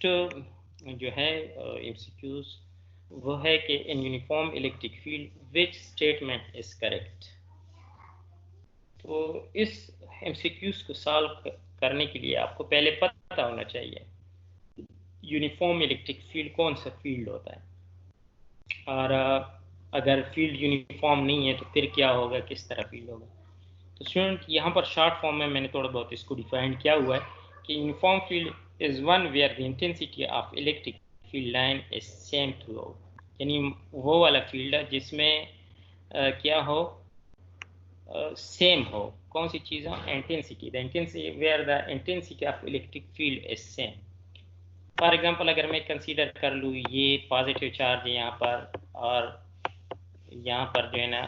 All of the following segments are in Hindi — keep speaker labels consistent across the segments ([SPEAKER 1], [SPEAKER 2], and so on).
[SPEAKER 1] जो है एमसीक्यूज वो है कि in uniform electric field which statement is correct. तो इस एमसीक्यूज को सॉल्व करने के लिए आपको पहले पता होना चाहिए यूनिफॉर्म इलेक्ट्रिक फील्ड कौन सा फील्ड होता है, और अगर फील्ड यूनिफॉर्म नहीं है तो फिर क्या होगा, किस तरह फील्ड होगा। तो स्टूडेंट यहाँ पर शॉर्ट फॉर्म में मैंने थोड़ा बहुत इसको डिफाइन किया हुआ है कि uniform field is one where the intensity of electric field line is same throughout, यानी वो वाला फील्ड है जिसमें क्या हो, सेम हो। कौन सी चीज़ हो, intensity, the intensity where the intensity of electric field is same. For example अगर मैं कंसीडर कर लूँ ये पॉजिटिव चार्ज है यहाँ पर और यहाँ पर जो है ना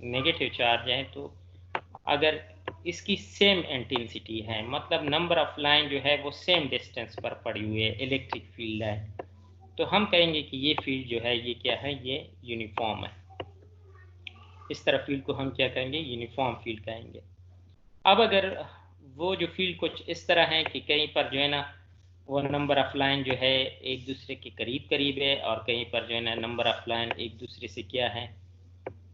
[SPEAKER 1] नेगेटिव चार्ज है, तो अगर इसकी सेम इंटेंसिटी है मतलब नंबर ऑफ लाइन जो है वो सेम डिस्टेंस पर पड़ी हुई है इलेक्ट्रिक फील्ड है, तो हम कहेंगे कि ये फील्ड जो है ये क्या है, ये यूनिफॉर्म है। इस तरह फील्ड को हम क्या कहेंगे, यूनिफॉर्म फील्ड कहेंगे। अब अगर वो जो फील्ड कुछ इस तरह है कि कहीं पर जो है ना वो नंबर ऑफ लाइन जो है एक दूसरे के करीब करीब है और कहीं पर जो है ना नंबर ऑफ लाइन एक दूसरे से क्या है,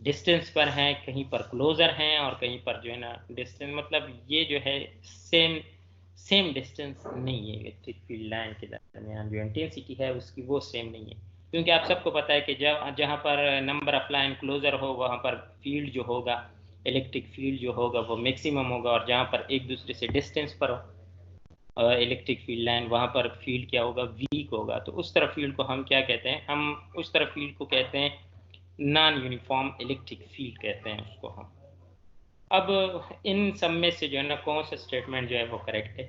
[SPEAKER 1] डिस्टेंस पर हैं, कहीं पर क्लोजर हैं और कहीं पर जो है ना डिस्टेंस, मतलब ये जो है सेम डिस्टेंस नहीं है इलेक्ट्रिक फील्ड लाइन के दरमियान, जो इंटेंसिटी है उसकी वो सेम नहीं है। क्योंकि आप सबको पता है कि जब जहाँ पर नंबर ऑफ लाइन क्लोजर हो वहाँ पर फील्ड जो होगा, इलेक्ट्रिक फील्ड जो होगा वो मैक्सिमम होगा, और जहाँ पर एक दूसरे से डिस्टेंस पर हो इलेक्ट्रिक फील्ड लाइन वहाँ पर फील्ड क्या होगा, वीक होगा। तो उस तरह फील्ड को हम क्या कहते हैं, हम उस तरह फील्ड को कहते हैं नॉन यूनिफॉर्म इलेक्ट्रिक फील्ड कहते हैं उसको हम। अब इन सब में से जो है ना कौन सा स्टेटमेंट जो है वो करेक्ट है,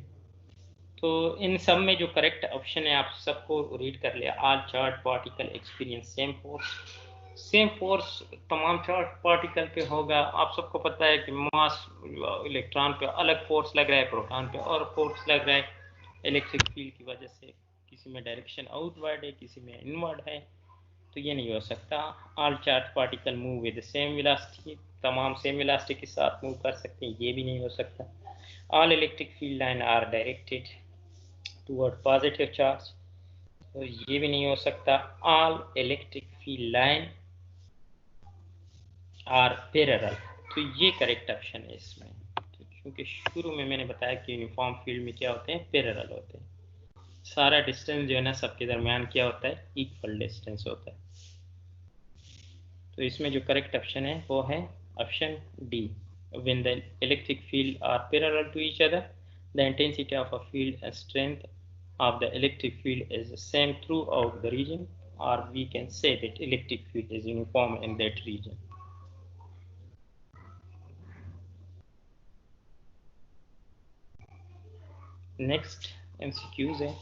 [SPEAKER 1] तो इन सब में जो करेक्ट ऑप्शन है आप सबको रीड कर लिया, all charge particle experience same force. Same force तमाम चार्ज पार्टिकल पे होगा। आप सबको पता है कि मास इलेक्ट्रॉन पे अलग फोर्स लग रहा है, प्रोटॉन पे और फोर्स लग रहा है इलेक्ट्रिक फील्ड की वजह से। किसी में डायरेक्शन आउटवर्ड है, किसी में इनवर्ड है, तो ये नहीं हो सकता। All charge particle move with same velocity, तमाम सेम वेलोसिटी के साथ मूव कर सकते हैं, ये भी नहीं हो सकता। All electric field line are directed toward positive charge, तो ये भी नहीं हो सकता। All electric field line are parallel, तो ये करेक्ट ऑप्शन है इसमें। तो क्योंकि शुरू में मैंने बताया कि यूनिफॉर्म फील्ड में क्या होते हैं, पैरेलल होते हैं, सारा डिस्टेंस जो है ना सबके दरमियान क्या होता है, इक्वल डिस्टेंस होता है। तो इसमें जो करेक्ट ऑप्शन है वो है option D. When the electric field are parallel to each other, the intensity of a field and strength of the electric field is the same throughout the region, or we can say that electric field is uniform in that region. Next MCQs है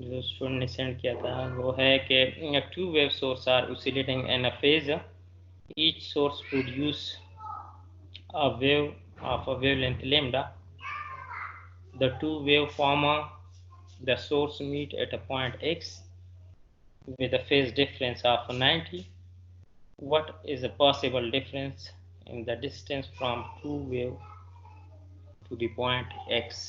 [SPEAKER 1] जो स्टूडेंट ने सेंड किया था, वो है कि two wave sources are oscillating in a phase, each source produce a wave of a wavelength lambda. The two waveformer, the source meet at a point x with a phase difference of 90. What is the possible difference in the distance from two wave to the point x?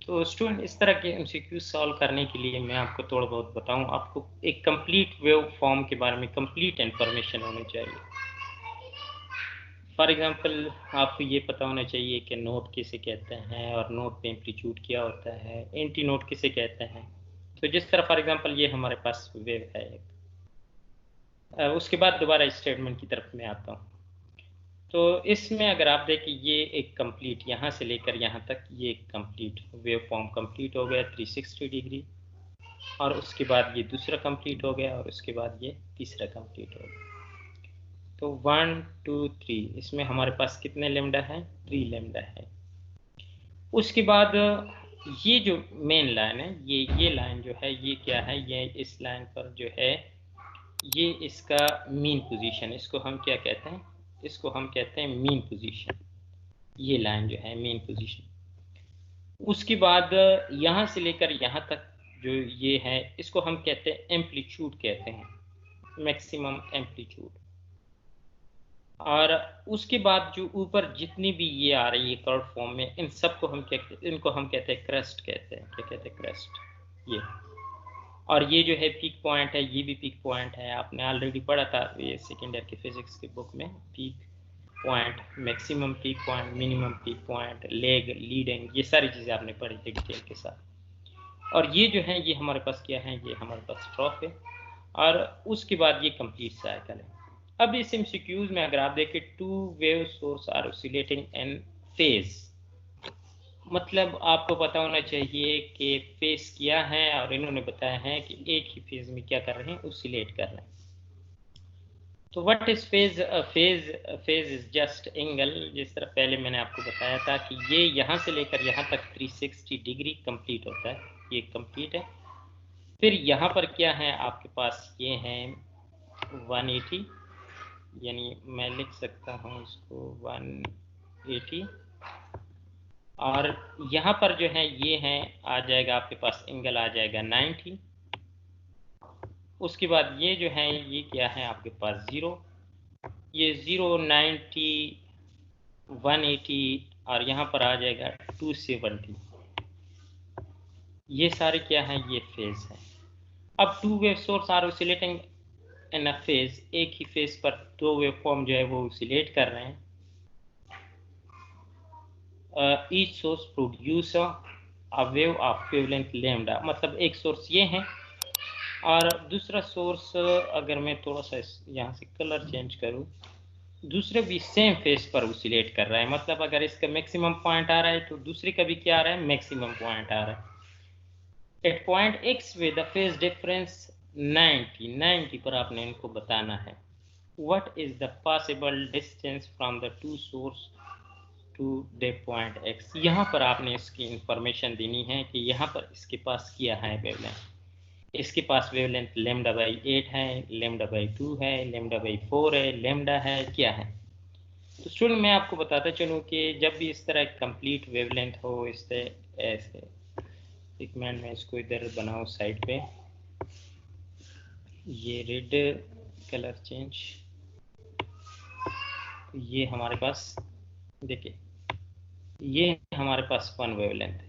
[SPEAKER 1] तो स्टूडेंट इस तरह के एमसीक्यू सॉल्व करने के लिए मैं आपको थोड़ा बहुत बताऊं, आपको एक कंप्लीट वेव फॉर्म के बारे में कंप्लीट इंफॉर्मेशन होनी चाहिए। फॉर एग्जांपल आपको ये पता होना चाहिए कि नोट किसे कहते हैं और नोट पे एम्पलीट्यूड क्या होता है, एंटी नोट किसे कहते हैं। तो जिस तरह फॉर एग्जांपल ये हमारे पास वेव है एक, उसके बाद दोबारा स्टेटमेंट की तरफ मैं आता हूँ। तो इसमें अगर आप देखें ये एक कंप्लीट यहाँ से लेकर यहाँ तक ये एक कंप्लीट वेव फॉर्म कंप्लीट हो गया 360 डिग्री, और उसके बाद ये दूसरा कंप्लीट हो गया और उसके बाद ये तीसरा कंप्लीट हो गया। तो 1 2 3 इसमें हमारे पास कितने लेमडा है, 3 लेमडा है। उसके बाद ये जो मेन लाइन है, ये लाइन जो है ये क्या है, ये इस लाइन पर जो है ये इसका मीन पोजीशन, इसको हम क्या कहते हैं, इसको हम कहते हैं मीन पोजीशन। ये लाइन जो है मीन पोजीशन। उसके बाद यहाँ से लेकर यहाँ तक जो ये है इसको हम कहते हैं एम्पलीट्यूड कहते हैं, मैक्सिमम एम्पलीट्यूड। और उसके बाद जो ऊपर जितनी भी ये आ रही है कर्व फॉर्म में, इन सब को हम क्या, इनको हम कहते हैं क्रेस्ट कहते हैं। क्या कहते हैं, क्रेस्ट। ये, और ये जो है पीक पॉइंट है, ये भी पीक पॉइंट है। आपने ऑलरेडी पढ़ा था ये सेकेंड ईयर की फिजिक्स की बुक में, peak point, maximum peak point, minimum peak point, leg, leading, ये सारी चीज़ें आपने पढ़ी थी डिटेल के साथ। और ये जो है ये हमारे पास क्या है, ये हमारे पास ट्रॉफ है, और उसके बाद ये कंप्लीट साइकिल है। अब इस एमसीक्यूज में अगर आप देखें, two wave source are oscillating in phase, मतलब आपको पता होना चाहिए कि फेज क्या है, और इन्होंने बताया है कि एक ही फेज में क्या कर रहे हैं, ऑसिलेट कर रहे हैं। तो what is phase? Phase is just angle, जिस तरह पहले मैंने आपको बताया था कि ये यहाँ से लेकर यहाँ तक 360 डिग्री कंप्लीट होता है, ये कंप्लीट है। फिर यहाँ पर क्या है आपके पास, ये है 180, यानी मैं लिख सकता हूँ इसको 180, और यहाँ पर जो है ये है आ जाएगा आपके पास एंगल आ जाएगा 90। उसके बाद ये जो है ये क्या है आपके पास 0, ये 0, 90, 180, और यहाँ पर आ जाएगा 270। ये सारे क्या है, ये फेज है। अब two wave source are oscillating in a phase, एक ही फेज पर दो वेव फॉर्म जो है वो ऑसिलेट कर रहे हैं। Each source produce a wave of wavelength lambda, मतलब एक सोर्स ये है, और दूसरा सोर्स अगर मैं थोड़ा सा यहाँ से कलर चेंज करूँ, दूसरे भी सेम फेज पर ऑसिलेट कर रहा है। मतलब अगर इसका मैक्सिमम पॉइंट आ रहा है तो दूसरे का भी क्या आ रहा है, मैक्सिमम पॉइंट आ रहा है। At point X with the phase difference 90 पर आपने इनको बताना है what is the possible distance from the two source to the point X. यहाँ पर आपने इसकी इंफॉर्मेशन देनी है कि यहाँ पर इसके पास क्या है वेवलेंथ, इसके पास वेवलेंथ लेमडा बाई 8 है, लेमडा बाई 2 है, लेमडा बाई 4 है, लेमडा है, क्या है। तो स्टूडेंट मैं आपको बताता चलूँ कि जब भी इस तरह कंप्लीट वेवलेंथ हो, इस तरह ऐसे, एक मिनट में इसको इधर बनाओ साइड पे, ये रेड कलर चेंज, ये हमारे पास देखिए ये हमारे पास 1 वेवलेंथ है।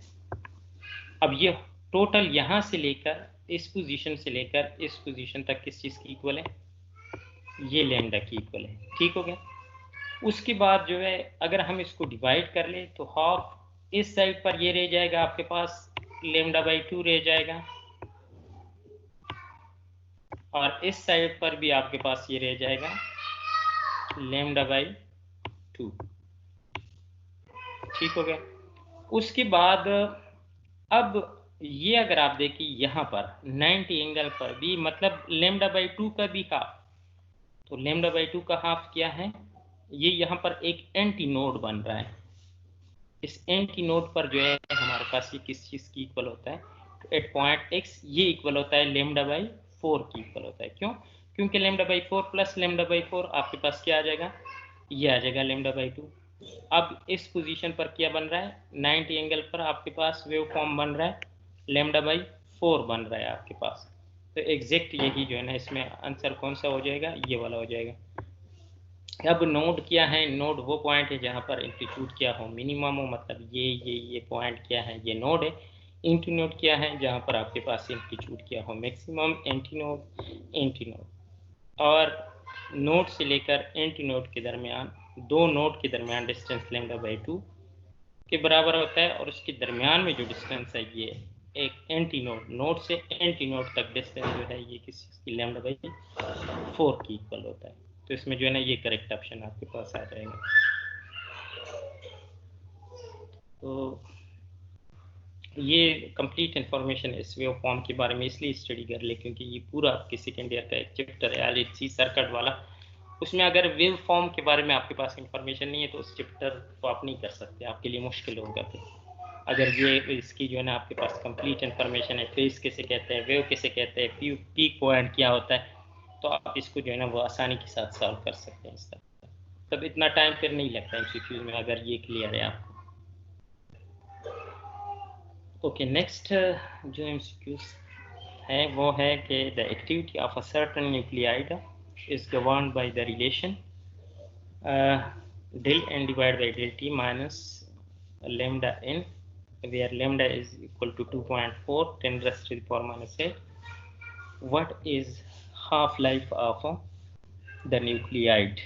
[SPEAKER 1] अब ये टोटल यहाँ से लेकर इस पोजीशन से लेकर इस पोजीशन तक किस चीज़ की इक्वल है, ये लैम्डा की इक्वल है। ठीक हो गया। उसके बाद जो है अगर हम इसको डिवाइड कर ले तो हाफ इस साइड पर ये रह जाएगा आपके पास लैम्डा बाई 2 रह जाएगा, और इस साइड पर भी आपके पास ये रह जाएगा लैम्डा बाई 2। ठीक हो गया। उसके बाद अब ये अगर आप देखिए यहाँ पर 90 एंगल पर भी, मतलब लैम्डा बाई 2 का भी हाफ, तो लैम्डा बाई 2 का हाफ क्या है, ये यहाँ पर एक एंटी नोड बन रहा है। इस एंटी नोड पर जो है हमारे पास ये किस चीज़ की इक्वल होता है, तो एट पॉइंट एक्स ये इक्वल होता है लैम्डा बाई 4 की इक्वल होता है। क्यों? क्योंकि lambda by 4 plus lambda by 4 आपके पास क्या आ जाएगा, ये आ जाएगा लैम्डा बाई 2। अब इस पोजीशन पर क्या बन रहा है, 90 एंगल पर आपके पास वेव फॉर्म बन रहा है लैम्डा बाई 4 बन रहा है आपके पास। तो एग्जैक्ट यही जो है ना, इसमें आंसर कौन सा हो जाएगा, ये वाला हो जाएगा। अब नोड क्या है, नोड वो पॉइंट है जहाँ पर एम्पलीट्यूड क्या हो, मिनिमम हो, मतलब ये पॉइंट क्या है, ये नोड है। एंटी नोड क्या है, जहाँ पर आपके पास एम्पलीट्यूड क्या हो, मैक्सिमम। एंटी नोड और नोड से लेकर एंटी नोड के दरमियान, दो नोड के दरमियान डिस्टेंस लैम्डा बाई 2 के बराबर होता है, और उसके दरमियान में जो डिस्टेंस है ये एक एंटी नोड, नोड से एंटी नोड तक डिस्टेंस जो है ये किस चीज़ की, लैम्डा बाई 4 की इक्वल होता है। तो इसमें जो है ना ये करेक्ट ऑप्शन आपके पास आ जाएगा। तो ये कंप्लीट इन्फॉर्मेशन इस वेव फॉर्म के बारे में इसलिए स्टडी कर ले क्योंकि ये पूरा आपके सेकेंड ईयर का एक चैप्टर है आरएचसी सर्किट वाला। उसमें अगर वेव फॉर्म के बारे में आपके पास इंफॉर्मेशन नहीं है तो उस चैप्टर को आप नहीं कर सकते, आपके लिए मुश्किल होगा। फिर अगर ये इसकी जो है ना आपके पास कंप्लीट इन्फॉर्मेशन है, फेज किसे कहते हैं, वेव किसे कहते हैं, पीक पॉइंट क्या होता है, तो आप इसको जो है ना वो आसानी के साथ सॉल्व कर सकते हैं इस तरह। तब इतना टाइम फिर नहीं लगता एमसीक्यूज में अगर ये क्लियर है आपको। ओके, नेक्स्ट जो एमसीक्यूज है वो है कि the activity of a certain nuclide is governed by the relation del n divided by del t minus lambda n where lambda is equal to 2.4 10 raised to the power minus 8. What is half life of the nucleide?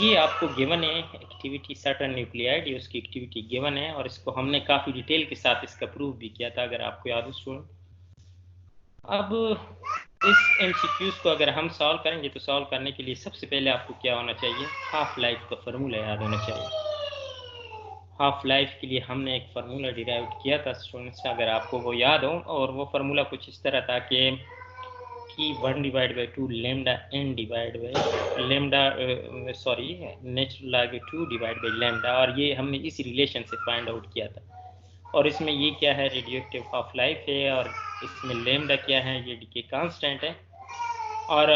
[SPEAKER 1] ये आपको गिवन है एक्टिविटी सर्टेन न्यूक्लियाइड, ये उसकी एक्टिविटी गिवन है और इसको हमने काफ़ी डिटेल के साथ इसका प्रूफ भी किया था, अगर आपको याद हो स्टूडेंट। अब इस एमसीक्यूज को अगर हम सॉल्व करेंगे तो सॉल्व करने के लिए सबसे पहले आपको क्या होना चाहिए, हाफ लाइफ का फार्मूला याद होना चाहिए। हाफ लाइफ के लिए हमने एक फार्मूला डिराइव किया था स्टूडेंट्स, अगर आपको वो याद हो, और वो फार्मूला कुछ इस तरह था कि 1/2 lambda n divide by lambda natural log 2 divide by lambda, और ये हमने इस रिलेशन से फाइंड आउट किया था। और इसमें ये क्या है, रेडियोएक्टिव हाफ लाइफ है, और इसमें lambda क्या है, ये डीके कांस्टेंट है, और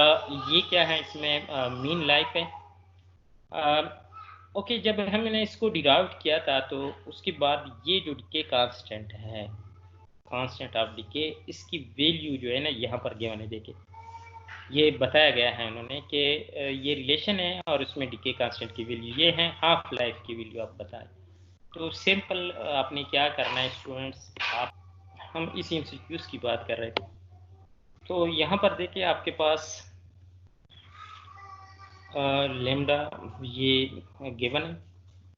[SPEAKER 1] ये क्या है, इसमें मीन लाइफ है। ओके, जब हमने इसको डिराइव किया था तो उसके बाद ये जो डीके कांस्टेंट है, कांस्टेंट ऑफ डीके, इसकी वैल्यू जो है ना यहाँ पर गिवन है, देखिए ये बताया गया है उन्होंने कि ये रिलेशन है और उसमें डीके कांस्टेंट की वैल्यू ये है, हाफ लाइफ की वैल्यू आप बताएं। तो सिंपल आपने क्या करना है स्टूडेंट्स, आप हम इस एमसीक्यूज की बात कर रहे थे, तो यहाँ पर देखिए आपके पास लेमडा ये गिवन है,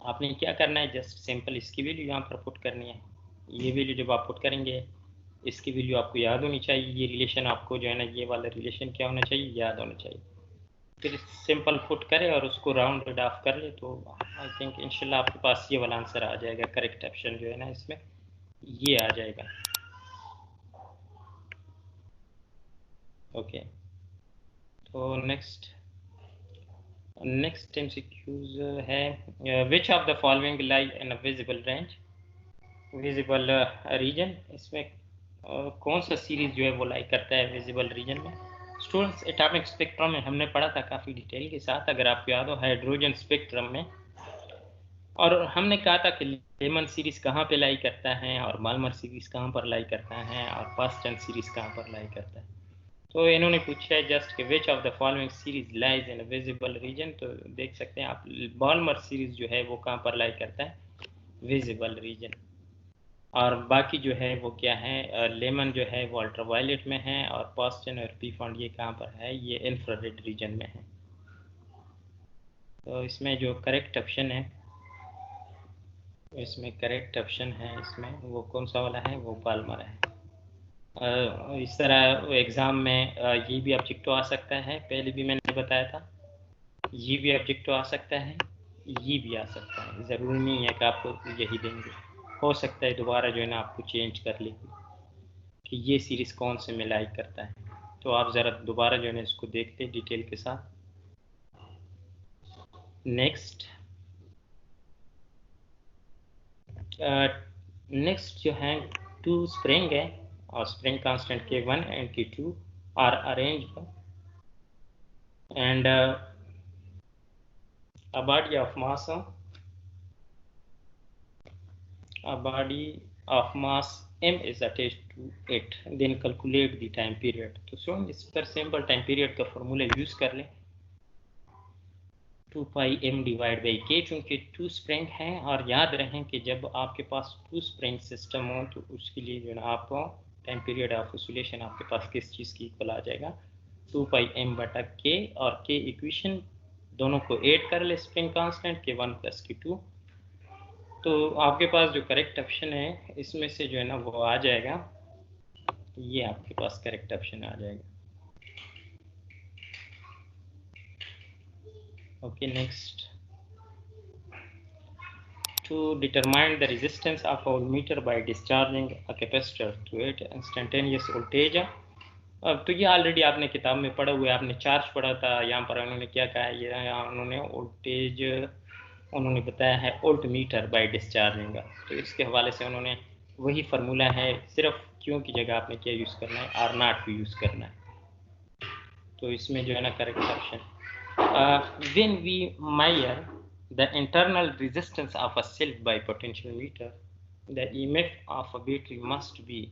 [SPEAKER 1] आपने क्या करना है, जस्ट सिंपल इसकी वैल्यू यहाँ पर पुट करनी है। ये वैल्यू जब आप पुट करेंगे, इसकी वैल्यू आपको याद होनी चाहिए, ये रिलेशन आपको जो है ना, ये वाला रिलेशन क्या होना चाहिए, याद होना चाहिए। फिर सिंपल पुट करें और उसको राउंडेड ऑफ कर ले, तो आई थिंक इंशाल्लाह आपके पास ये वाला आंसर आ जाएगा, करेक्ट ऑप्शन जो है ना इसमें ये आ जाएगा। ओके, तो नेक्स्ट एमसीक्यूज है, which of the following lie in a visible range, visible region, इसमें कौन सा सीरीज जो है वो लाई करता है विजिबल रीजन में। स्टूडेंट्स, एटॉमिक स्पेक्ट्रम में हमने पढ़ा था काफ़ी डिटेल के साथ, अगर आपको याद हो, हाइड्रोजन स्पेक्ट्रम में, और हमने कहा था कि लेमन सीरीज कहाँ पे लाई करता है, और मालमर सीरीज कहाँ पर लाई करता है, और पास्टन सीरीज कहाँ पर लाई करता है। तो इन्होंने पूछा है जस्ट कि which of the following series lies in visible region, तो देख सकते हैं आप मालमर सीरीज जो है वो कहाँ पर लाई करता है, विजिबल रीजन, और बाकी जो है वो क्या है, लेमन जो है वो अल्ट्रावायलेट में है, और पास्टन और पीफॉन्ड ये कहाँ पर है, ये इंफ्रारेड रीजन में है। तो इसमें जो करेक्ट ऑप्शन है, इसमें करेक्ट ऑप्शन है इसमें वो कौन सा वाला है, वो पाल्मर है। इस तरह एग्ज़ाम में ये भी ऑब्जेक्टिव आ सकता है, पहले भी मैंने बताया था, ये भी ऑब्जेक्टिव आ सकता है, ये भी आ सकता है, ज़रूरी नहीं है कि आपको यही देंगे, हो सकता है दोबारा जो है ना आपको चेंज कर लेगी कि ये सीरीज़ कौन से में लाइक करता है। तो आप ज़रा दोबारा जो है ना इसको देखते डिटेल के साथ। नेक्स्ट जो है, 2 स्प्रिंग है, और spring constant K1 and K2 are arrange and a body of mass m is attached to it, then calculate the time period। तो सो इस पर सिंपल टाइम पीरियड का फॉर्मूला यूज कर लें, 2 पाई m डिवाइड बाई k, चूँकि 2 स्प्रिंग हैं, और याद रहें कि जब आपके पास 2 स्प्रिंग सिस्टम हो तो उसके लिए जो है ना आपको टाइम पीरियड ऑफ ऑसिलेशन आपके पास किस चीज़ की इक्वल आ जाएगा, 2 पाई m बटा k, और k इक्वेशन दोनों को ऐड कर ले, spring constant K1 plus K2, तो आपके पास जो करेक्ट ऑप्शन है इसमें से जो है ना वो आ जाएगा, ये आपके पास करेक्ट ऑप्शन आ जाएगा। Okay, next, to determine the resistance of a voltmeter by discharging a capacitor to it instantaneous voltage। अब तो ये ऑलरेडी आपने किताब में पढ़ा हुआ है, आपने चार्ज पढ़ा था, यहाँ पर उन्होंने क्या कहा है, ये यहाँ उन्होंने वोल्टेज उन्होंने बताया है वोल्टमीटर बाय डिस्चार्जिंग, तो इसके हवाले से उन्होंने वही फार्मूला है, सिर्फ क्यों की जगह आपने क्या यूज़ करना है, R0 को यूज़ करना है। तो इसमें जो है ना correct option, when we measure the internal resistance of a cell by potentiometer, the EMF of a battery must be।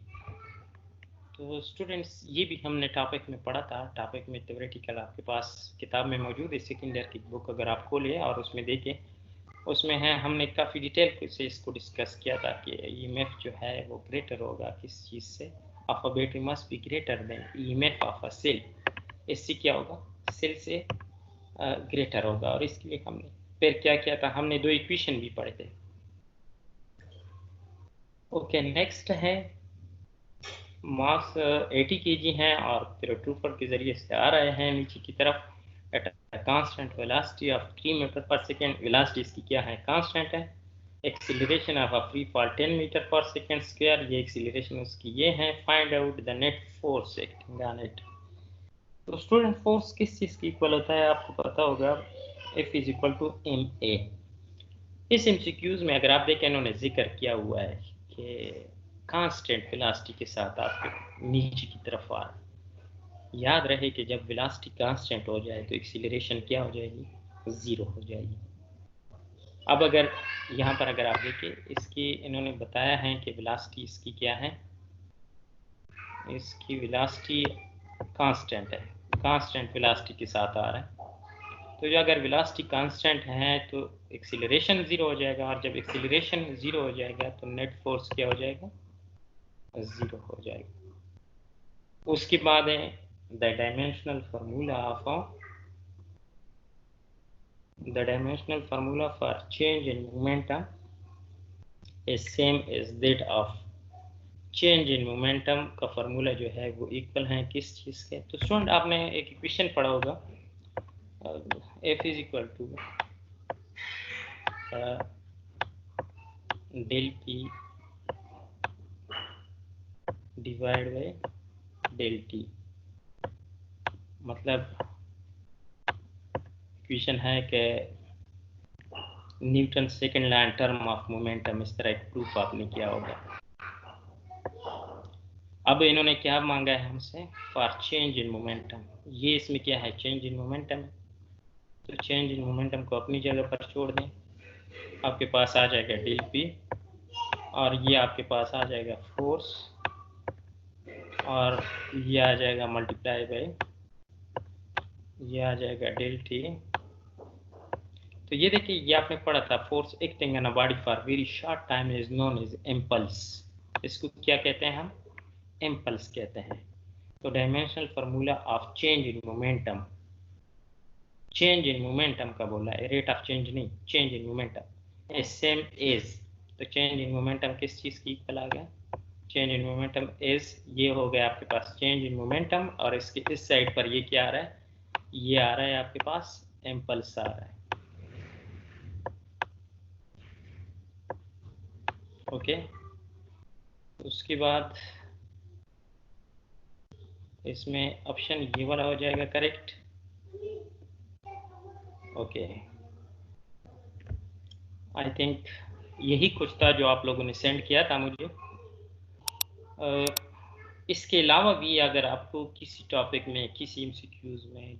[SPEAKER 1] तो स्टूडेंट्स ये भी हमने टॉपिक में पढ़ा था, टॉपिक में थ्योरेटिकल आपके पास किताब में मौजूद है, सेकेंड ईयर की बुक अगर आप खोलें और उसमें देखें उसमें है, हमने काफ़ी डिटेल से इसको डिस्कस किया था कि ईएमएफ जो है वो ग्रेटर होगा किस चीज़ से, of a battery must be greater than EMF of a cell. इससे क्या होगा, सेल से ग्रेटर होगा। और इसके लिए हमने फिर क्या किया था, हमने 2 इक्वेशन भी पढ़े थे। ओके, नेक्स्ट है मास 80 kg है और ट्रूफर के जरिए से आ रहे हैं नीचे की तरफ at constant velocity of 3 meter पर सेकेंड। वेलोसिटी इसकी क्या है, कांस्टेंट है। Acceleration of a free fall 10 meter पर सेकेंड स्क्वायर, ये एक्सीलरेशन उसकी ये है। Find out the net force acting on it. तो स्टूडेंट, फोर्स किस चीज़ की इक्वल होता है आपको पता होगा, F is equal to ma। इस एमसीक्यूज में अगर आप देखें, इन्होंने जिक्र किया हुआ है कि कांस्टेंट वेलोसिटी के साथ आपके नीचे की तरफ आ रहा है। याद रहे कि जब वेलोसिटी कांस्टेंट हो जाए तो एक्सीलरेशन क्या हो जाएगी, 0 हो जाएगी। अब अगर यहाँ पर अगर आप देखें, इसकी इन्होंने बताया है कि वेलोसिटी इसकी क्या है, इसकी वेलोसिटी कांस्टेंट है, कांस्टेंट वेलोसिटी के साथ आ रहा है। तो जो अगर वेलोसिटी कांस्टेंट है तो एक्सीलरेशन 0 हो जाएगा, और जब एक्सीलरेशन 0 हो जाएगा तो नेट फोर्स क्या हो जाएगा, 0 हो जाएगा। उसके बाद है the dimensional formula for change in momentum is same as that of change in momentum का फार्मूला जो है वो इक्वल है किस चीज़ के। तो स्टूडेंट, आपने एक इक्वेशन पढ़ा होगा, F is equal to del P divide by del T। मतलब इक्वेशन है कि Newton second law in term of momentum, इस तरह एक प्रूफ आपने किया होगा। अब इन्होंने क्या मांगा है हमसे, फॉर चेंज इन मोमेंटम। ये इसमें क्या है, चेंज इन मोमेंटम। तो चेंज इन मोमेंटम को अपनी जगह पर छोड़ दें, आपके पास आ जाएगा डेल P, और ये आपके पास आ जाएगा फोर्स, और ये आ जाएगा मल्टीप्लाई बाय, ये आ जाएगा डेल T। तो ये देखिए, ये आपने पढ़ा था, force acting on a body for very short time is known as impulse. इसको क्या कहते हैं हम, इम्पल्स कहते हैं। तो dimensional formula of change in momentum, change in momentum का बोला है, रेट ऑफ चेंज नहीं, change in momentum is same as. तो चेंज इन मोमेंटम किस चीज़ की इक्वल आ गया, चेंज इन मोमेंटम इज, ये हो गया आपके पास चेंज इन मोमेंटम, और इसके इस साइड पर ये क्या आ रहा है, ये आ रहा है आपके पास इम्पल्स आ रहा है। ओके, उसके बाद इसमें ऑप्शन ये वाला हो जाएगा करेक्ट। ओके, आई थिंक यही कुछ था जो आप लोगों ने सेंड किया था मुझे। इसके अलावा भी अगर आपको किसी टॉपिक में, किसी एमसीक्यूज में